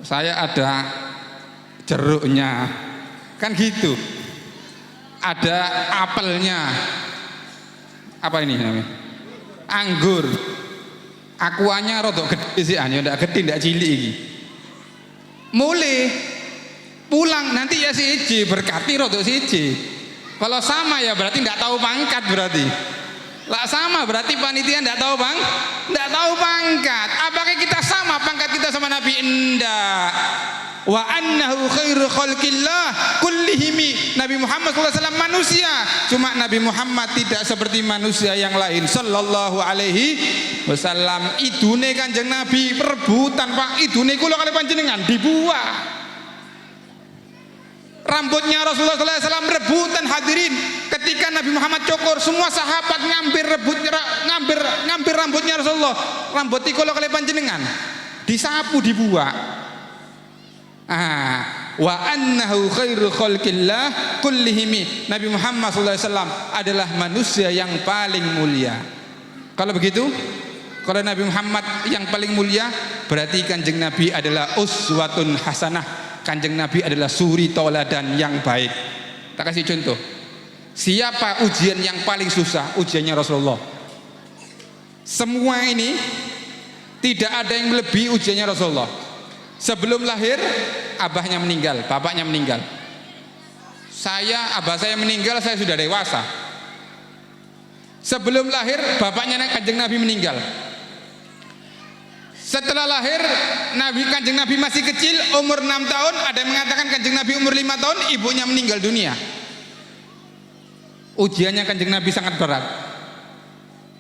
saya ada jeruknya, kan gitu. Ada apelnya, apa ini namanya? Anggur. Akuanya rodok gede sih, hanya ndak gede ndak cilik iki. Mulai pulang nanti ya siji berkati rodok siji. Kalau sama ya berarti ndak tahu pangkat berarti. Lah sama berarti panitia ndak tahu ndak tahu pangkat. Apakah kita sama pangkat kita sama Nabi? Enggak. Wa annahu khairu khalqillah kullihimi. Nabi Muhammad SAW manusia, cuma Nabi Muhammad tidak seperti manusia yang lain sallallahu alaihi wasallam. Idune Kanjeng Nabi perebutan, Pak. Idune kula kali panjenengan dibuah. Rambutnya Rasulullah SAW rebutan, hadirin. Ketika Nabi Muhammad cukur, semua sahabat ngambil rambutnya Rasulullah. Rambut kula kali panjenengan disapu, dibuah. Wa annahu khairu khalqillah kullihimi. Nabi Muhammad SAW adalah manusia yang paling mulia. Kalau begitu, kalau Nabi Muhammad yang paling mulia, berarti Kanjeng Nabi adalah uswatun hasanah. Kanjeng Nabi adalah suri tauladan yang baik. Tak kasih contoh. Siapa ujian yang paling susah? Ujiannya Rasulullah. Semua ini tidak ada yang melebihi ujiannya Rasulullah. Sebelum lahir, abahnya meninggal, bapaknya meninggal. Abah saya meninggal, saya sudah dewasa. Sebelum lahir, bapaknya Kanjeng Nabi meninggal. Setelah lahir, Kanjeng Nabi masih kecil, umur 6 tahun. Ada yang mengatakan Kanjeng Nabi umur 5 tahun, ibunya meninggal dunia. Ujiannya Kanjeng Nabi sangat berat.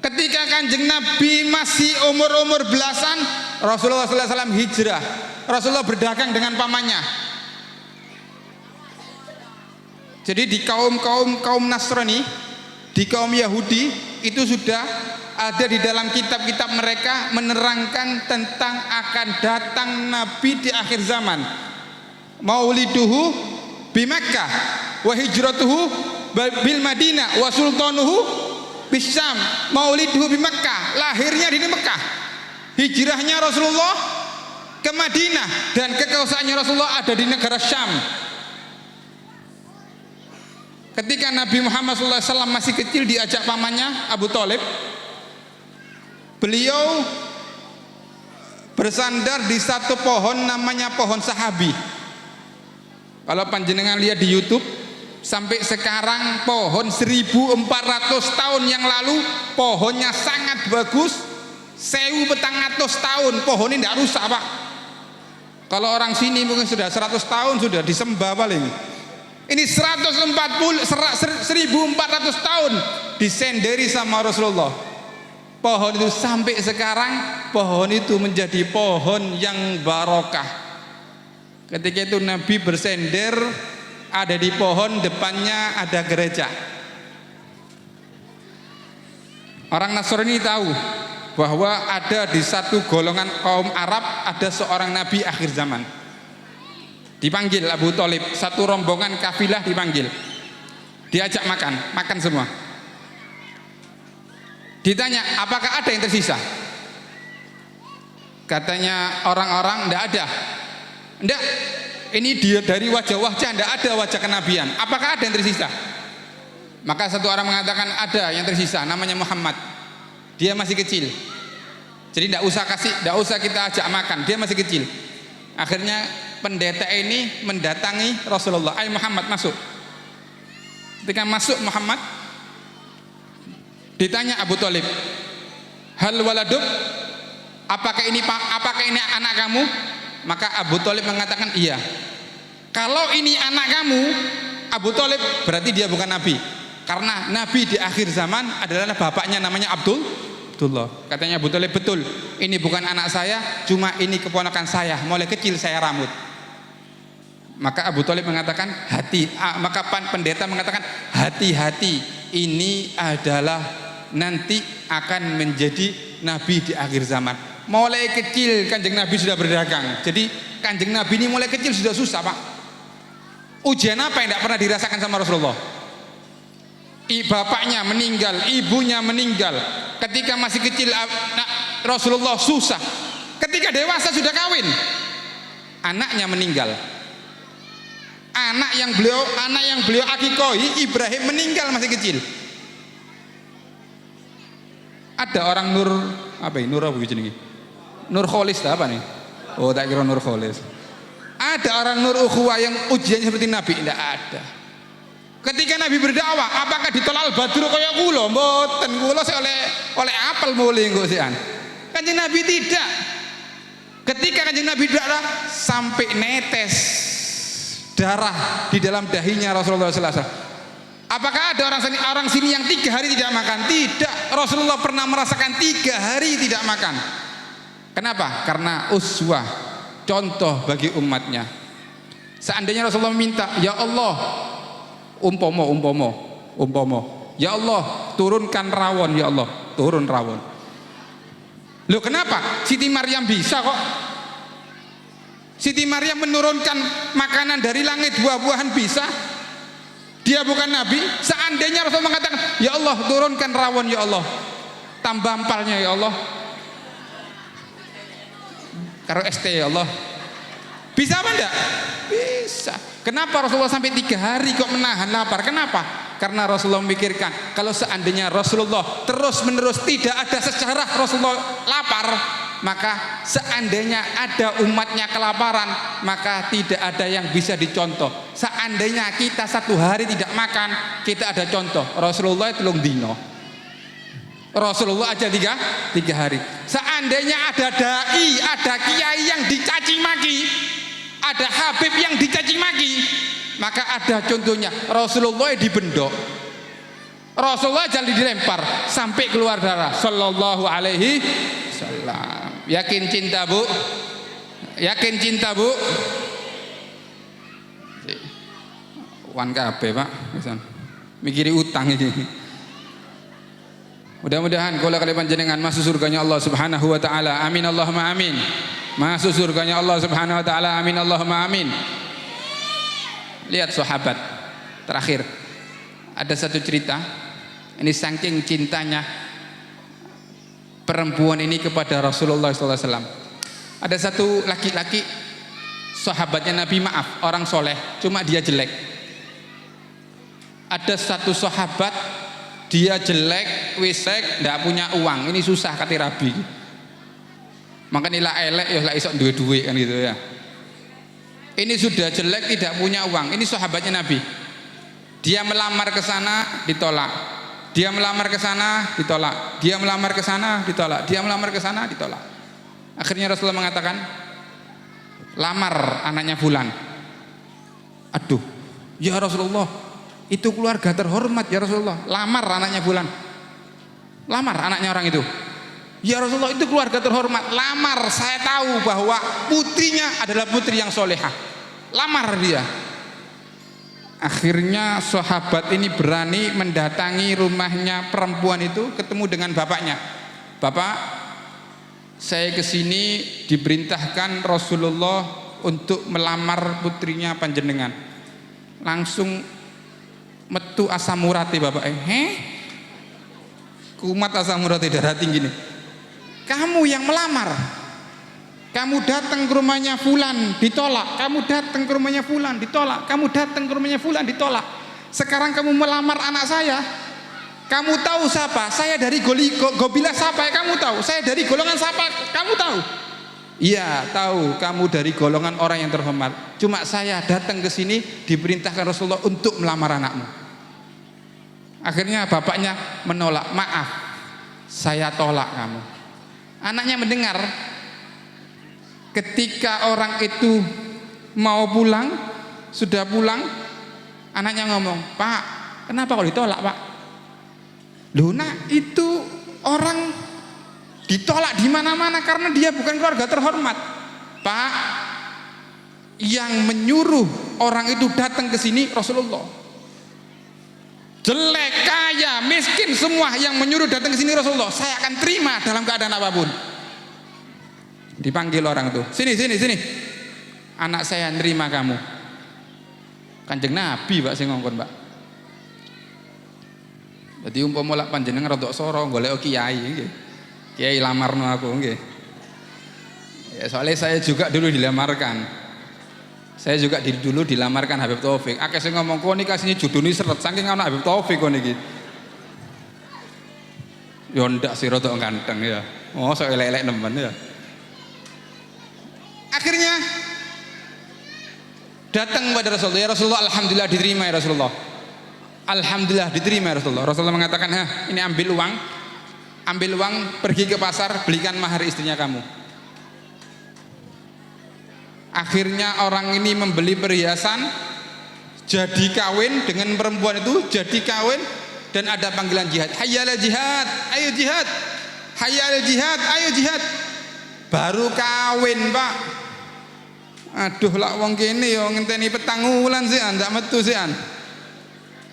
Ketika Kanjeng Nabi masih umur belasan, Rasulullah SAW hijrah. Rasulullah berdagang dengan pamannya. Jadi di kaum Nasrani, di kaum Yahudi itu sudah ada di dalam kitab-kitab mereka menerangkan tentang akan datang Nabi di akhir zaman. Mauliduhu bi Makkah wa hijratuhu bil Madinah wa sultanuhu bis Syam. Mauliduhu bi Makkah, lahirnya di Mekah. Hijrahnya Rasulullah ke Madinah dan kekuasaannya Rasulullah ada di negara Syam. Ketika Nabi Muhammad SAW masih kecil, diajak pamannya Abu Thalib. Beliau bersandar di satu pohon namanya pohon sahabi. Kalau panjenengan lihat di YouTube, sampai sekarang pohon 1400 tahun yang lalu pohonnya sangat bagus. 1400 tahun pohon ini tidak rusak, Pak. Kalau orang sini mungkin sudah 100 tahun sudah disembah paling. Ini 1400 tahun disenderi sama Rasulullah. Pohon itu sampai sekarang, pohon itu menjadi pohon yang barokah. Ketika itu Nabi bersender, ada di pohon depannya ada gereja. Orang Nasrani tahu bahwa ada di satu golongan kaum Arab ada seorang Nabi akhir zaman. Dipanggil Abu Thalib, satu rombongan kafilah dipanggil. Diajak makan semua. Ditanya, apakah ada yang tersisa? Katanya orang-orang, enggak ada. Enggak, ini dia dari wajah-wajah, enggak ada wajah kenabian. Apakah ada yang tersisa? Maka satu orang mengatakan ada yang tersisa, namanya Muhammad. Dia masih kecil. Jadi enggak usah kita ajak makan, dia masih kecil. Akhirnya pendeta ini mendatangi Rasulullah. Ayo Muhammad masuk. Ketika masuk Muhammad, ditanya Abu Thalib, hal waladuk, apakah ini anak kamu? Maka Abu Thalib mengatakan iya. Kalau ini anak kamu, Abu Thalib, berarti dia bukan nabi, karena nabi di akhir zaman adalah bapaknya namanya Abdullah. Katanya Abu Thalib, betul, ini bukan anak saya, cuma ini keponakan saya, mulai kecil saya rambut. Maka Abu Thalib mengatakan maka pendeta mengatakan hati-hati, ini adalah nanti akan menjadi nabi di akhir zaman. Mulai kecil Kanjeng Nabi sudah berdagang. Jadi Kanjeng Nabi ini mulai kecil sudah susah, Pak. Ujian apa yang tidak pernah dirasakan sama Rasulullah? Bapaknya meninggal, ibunya meninggal. Ketika masih kecil Rasulullah susah. Ketika dewasa sudah kawin. anaknya meninggal. Anak yang beliau akikoi Ibrahim meninggal masih kecil. Ada orang Nur apa ini? Nur apa jenenge? Nur Kholis apa nih? Oh, tak kira Nur Kholis. Ada orang Nur Ukhuwah yang ujiannya seperti Nabi? Tidak ada. Ketika Nabi berdakwah, apakah ditolak Badru kaya kula? Mboten, kula sik oleh apel mulih engko sian. Kanjeng Nabi tidak. Ketika Kanjeng Nabi berdakwah sampai netes darah di dalam dahinya Rasulullah sallallahu alaihi wasallam. Apakah ada orang sini yang 3 hari tidak makan? Tidak. Rasulullah pernah merasakan 3 hari tidak makan. Kenapa? Karena uswah, contoh bagi umatnya. Seandainya Rasulullah minta, ya Allah, umpomo, ya Allah, turunkan rawon, ya Allah, turun rawon. Loh kenapa? Siti Maryam bisa kok. Siti Maryam menurunkan makanan dari langit, buah-buahan bisa. Dia bukan Nabi. Seandainya Rasul mengatakan, ya Allah, turunkan rawon, ya Allah, tambah ampalnya, ya Allah, karo ST, ya Allah, bisa apa enggak? Bisa. Kenapa Rasulullah sampai 3 hari kok menahan lapar? Kenapa? Karena Rasulullah memikirkan, kalau seandainya Rasulullah terus menerus tidak ada sejarah Rasulullah lapar, maka seandainya ada umatnya kelaparan, maka tidak ada yang bisa dicontoh. Seandainya kita 1 hari tidak makan, kita ada contoh. Rasulullah 3 dino, Rasulullah aja 3 hari. Seandainya ada dai, ada kiai yang dicaci maki, ada habib yang dicaci maki, maka ada contohnya. Rasulullah dibendok, Rasulullah jadi dilempar sampai keluar darah. Sallallahu alaihi wasallam. Yakin cinta bu? Yakin cinta bu? Wan kabeh Pak, mikiri utang iki. Mudah-mudahan kula kali panjenengan masuk surganya Allah Subhanahu wa taala. Amin Allahumma amin. Masuk surganya Allah Subhanahu wa taala. Amin Allahumma amin. Lihat sahabat terakhir, ada satu cerita. Ini saking cintanya perempuan ini kepada Rasulullah SAW. Ada satu laki-laki sahabatnya Nabi, maaf, orang soleh, cuma dia jelek. Ada satu sahabat, dia jelek, wisek, tidak punya uang. Ini susah kati rabi. Makanya lah elek ya lah isok duwe-duwe kan gitu ya. Ini sudah jelek, tidak punya uang. Ini sahabatnya Nabi. Dia melamar ke sana, ditolak. Dia melamar ke sana, ditolak. Dia melamar ke sana, ditolak. Dia melamar ke sana, ditolak. Akhirnya Rasulullah mengatakan, lamar anaknya fulan. Aduh, ya Rasulullah, itu keluarga terhormat ya Rasulullah. Lamar anaknya fulan. Lamar anaknya orang itu. Ya Rasulullah, itu keluarga terhormat. Lamar, saya tahu bahwa putrinya adalah putri yang solehah. Lamar dia. Akhirnya sahabat ini berani mendatangi rumahnya perempuan itu, ketemu dengan bapaknya. Bapak, saya kesini diperintahkan Rasulullah untuk melamar putrinya panjenengan. Langsung metu asam urate bapak. Kumat asam urate darah tinggi nih. Kamu yang melamar. Kamu datang ke rumahnya fulan, ditolak. Kamu datang ke rumahnya fulan, ditolak. Kamu datang ke rumahnya fulan, ditolak. Sekarang kamu melamar anak saya. Kamu tahu siapa? Saya dari Gobila siapa? Kamu tahu? Saya dari golongan siapa? Kamu tahu? Iya, tahu. Kamu dari golongan orang yang terhormat. Cuma saya datang ke sini diperintahkan Rasulullah untuk melamar anakmu. Akhirnya bapaknya menolak. Maaf, saya tolak kamu. Anaknya mendengar. Ketika orang itu mau pulang, sudah pulang, anaknya ngomong, Pak, kenapa kok ditolak Pak? Loh nak, itu orang ditolak di mana-mana karena dia bukan keluarga terhormat. Pak, yang menyuruh orang itu datang ke sini Rasulullah. Jelek, kaya, miskin, semua yang menyuruh datang ke sini Rasulullah. Saya akan terima dalam keadaan apapun. Dipanggil orang tuh, sini. Anak saya nerima kamu. Kanjeng Nabi Pak sing ngongkon Pak. Jadi umpama lak panjenengan rodok soro golek kiai nggih. Kiai lamarno aku nggih. Ya soalnya saya juga dulu dilamarkan. Saya juga dulu dilamarkan Habib Taufik. Akeh sing ngomong kok niki kasine judune seret saking ana Habib Taufik kok niki. Yo ndak sih rodok ganteng ya. Oh, sok elek-elek nemen ya. Akhirnya datang kepada Rasulullah, ya Rasulullah, alhamdulillah diterima ya Rasulullah. Alhamdulillah diterima ya Rasulullah. Rasulullah mengatakan, ini ambil uang, pergi ke pasar, belikan mahar istrinya kamu. Akhirnya orang ini membeli perhiasan, jadi kawin dengan perempuan itu, jadi kawin, dan ada panggilan jihad. Hayya 'alal jihad, ayo jihad. Hayya 'alal jihad, ayo jihad. Baru kawin, Pak. Aduh lak wong kene yo ngenteni petang wulan sih ndak metu sih.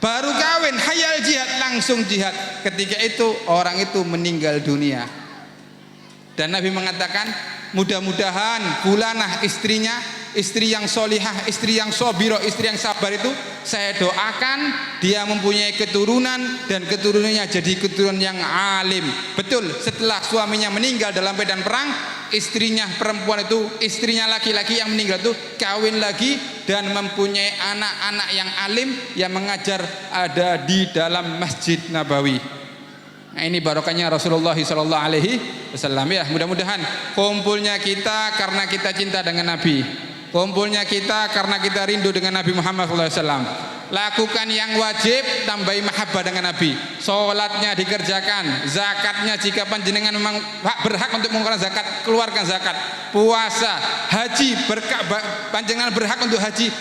Baru kawin, hayya 'alal jihad, langsung jihad. Ketika itu orang itu meninggal dunia. Dan Nabi mengatakan, mudah-mudahan fulanah istrinya, istri yang solihah, istri yang sobiro, istri yang sabar itu, saya doakan dia mempunyai keturunan dan keturunannya jadi keturunan yang alim. Betul, setelah suaminya meninggal dalam medan perang, istrinya perempuan itu, istrinya laki-laki yang meninggal itu kawin lagi dan mempunyai anak-anak yang alim yang mengajar ada di dalam Masjid Nabawi. Nah, ini barokahnya Rasulullah sallallahu alaihi wasallam ya. Mudah-mudahan kumpulnya kita karena kita cinta dengan Nabi. Kumpulnya kita karena kita rindu dengan Nabi Muhammad sallallahu alaihi wasallam. Lakukan yang wajib, tambahi mahabbah dengan Nabi. Salatnya dikerjakan, zakatnya jika panjenengan memang berhak untuk mengeluarkan zakat, keluarkan zakat. Puasa, haji, panjenengan berhak untuk haji.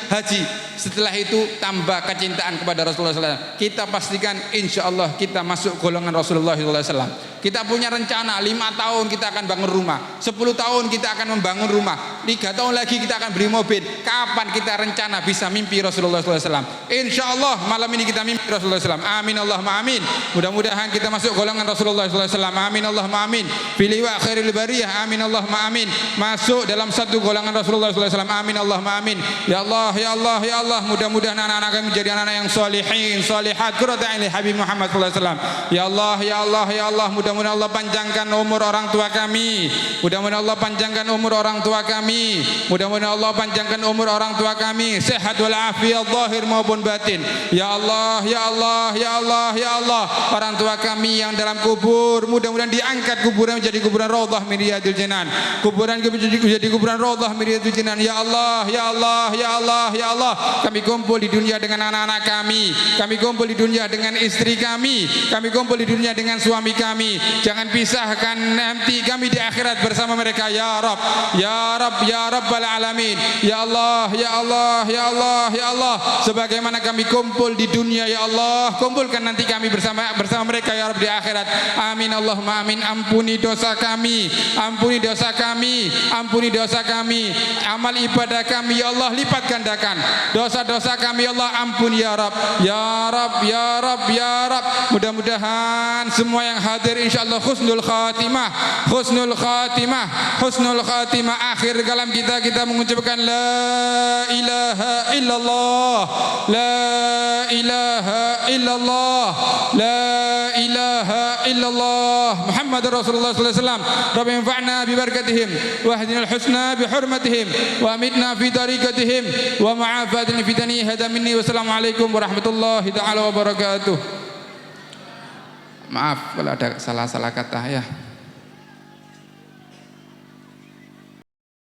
Setelah itu tambah kecintaan kepada Rasulullah SAW. Kita pastikan insya Allah kita masuk golongan Rasulullah SAW. Kita punya rencana 5 tahun kita akan bangun rumah, 10 tahun kita akan membangun rumah, 3 tahun lagi kita akan beli mobil. Kapan kita rencana bisa mimpi Rasulullah SAW? Insya Allah malam ini kita mimpi Rasulullah SAW. Amin Allahumma amin. Mudah-mudahan kita masuk golongan Rasulullah SAW. Amin Allahumma amin. Filiwa khairil bariyah. Amin Allahumma amin. Masuk dalam satu golongan Rasulullah SAW. Amin Allahumma amin. Ya Allah, ya Allah, ya Allah. Mudah-mudahan anak-anak kami menjadi anak-anak yang solihin, solihat. Qurrata a'yun Habib Muhammad SAW. Ya Allah, ya Allah, ya Allah. Mudah-mudahan Allah panjangkan umur orang tua kami. Mudah-mudahan Allah panjangkan umur orang tua kami. Mudah-mudahan Allah panjangkan umur orang tua kami. Sehat walafiat zahir maupun batin. Ya Allah, ya Allah, ya Allah, ya Allah. Orang tua kami yang dalam kubur, mudah-mudahan diangkat kuburan menjadi kuburan raudhah min riyadil jinan. Kuburan menjadi kuburan raudhah min riyadil jinan. Ya Allah, ya Allah, ya Allah, ya Allah. Kami kumpul di dunia dengan anak-anak kami. Kami kumpul di dunia dengan istri kami. Kami kumpul di dunia dengan suami kami. Jangan pisahkan nanti kami di akhirat bersama mereka. Ya Rabb, ya Rabb, ya Rabbal alamin. Ya Allah, ya Allah, ya Allah, ya Allah. Sebagaimana kami kumpul di dunia, ya Allah, kumpulkan nanti kami bersama mereka ya Rabb di akhirat. Amin Allahumma amin. Ampuni dosa kami, ampuni dosa kami, ampuni dosa kami. Amal ibadah kami ya Allah lipat gandakan. Dosa-dosa kami ya Allah ampuni ya Rabb, ya Rabb, ya Rabb, ya Rabb. Mudah-mudahan semua yang hadir insyaallah husnul khatimah, husnul khatimah, husnul khatimah. Akhir kalam kita mengucapkan la ilaha illallah, la ilaha illallah, la ilaha illallah Muhammadur Rasulullah sallallahu alaihi wasallam. Rabbi anfa'na bi barakatihim wa hdina al-husna bi hurmatihim wa amitna fi tariqatihim wa ma'afatina fi dani hada minni. Wassalamu alaikum warahmatullahi taala wabarakatuh. Maaf kalau ada salah-salah kata ya.